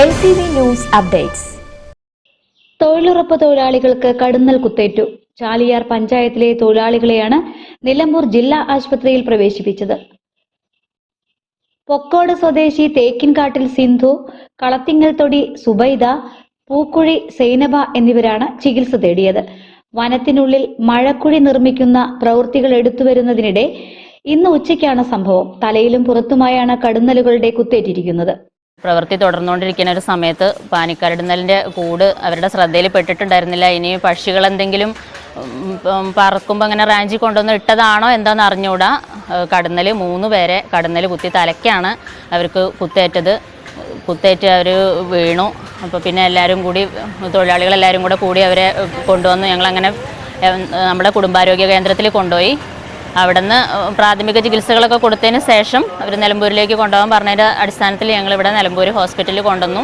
LTV news updates. തൊഴിലുറപ്പ് തൊഴിലാളികൾക്ക് കടുന്നൽ കുത്തേറ്റു. ചാലിയാർ പഞ്ചായത്തിലെ തൊഴിലാളികളെയാണ് നിലമ്പൂർ ജില്ലാ ആശുപത്രിയിൽ പ്രവേശിപ്പിച്ചത്. പൊക്കോട് സ്വദേശി തേക്കിൻകാട്ടിൽ സിന്ധു, കളത്തിങ്ങൽ തൊടി സുബൈദ, പൂക്കുഴി സൈനബ എന്നിവരാണ് ചികിത്സ തേടിയത്. വനത്തിനുള്ളിൽ മഴക്കുഴി നിർമ്മിക്കുന്ന പ്രവൃത്തികൾ എടുത്തുവരുന്നതിനിടെ ഇന്ന് ഉച്ചയ്ക്കാണ് സംഭവം. തലയിലും പുറത്തുമായാണ് കടുന്നലുകളുടെ കുത്തേറ്റിരിക്കുന്നത്. പ്രവൃത്തി തുടർന്നുകൊണ്ടിരിക്കുന്ന ഒരു സമയത്ത് പാനിക്കരടുന്നലിൻ്റെ കൂട് അവരുടെ ശ്രദ്ധയിൽ പെട്ടിട്ടുണ്ടായിരുന്നില്ല. ഇനി പക്ഷികൾ എന്തെങ്കിലും പറക്കുമ്പോൾ അങ്ങനെ റാഞ്ചി കൊണ്ടുവന്ന് ഇട്ടതാണോ എന്താണെന്ന് അറിഞ്ഞുകൂടാ. കടുന്നൽ 3 പേരെ കടുന്നൽ കുത്തി തലയ്ക്കാണ് അവർക്ക് കുത്തേറ്റ് അവർ വീണു. അപ്പോൾ പിന്നെ എല്ലാവരും കൂടി തൊഴിലാളികളെല്ലാവരും കൂടി അവരെ കൊണ്ടുവന്നു. ഞങ്ങളങ്ങനെ നമ്മുടെ കുടുംബാരോഗ്യ കേന്ദ്രത്തിൽ കൊണ്ടുപോയി. അവിടുന്ന് പ്രാഥമിക ചികിത്സകളൊക്കെ കൊടുത്തതിന് ശേഷം അവർ നിലമ്പൂരിലേക്ക് കൊണ്ടുപോകാൻ പറഞ്ഞതിൻ്റെ അടിസ്ഥാനത്തിൽ ഞങ്ങളിവിടെ നിലമ്പൂർ ഹോസ്പിറ്റലിൽ കൊണ്ടുവന്നു.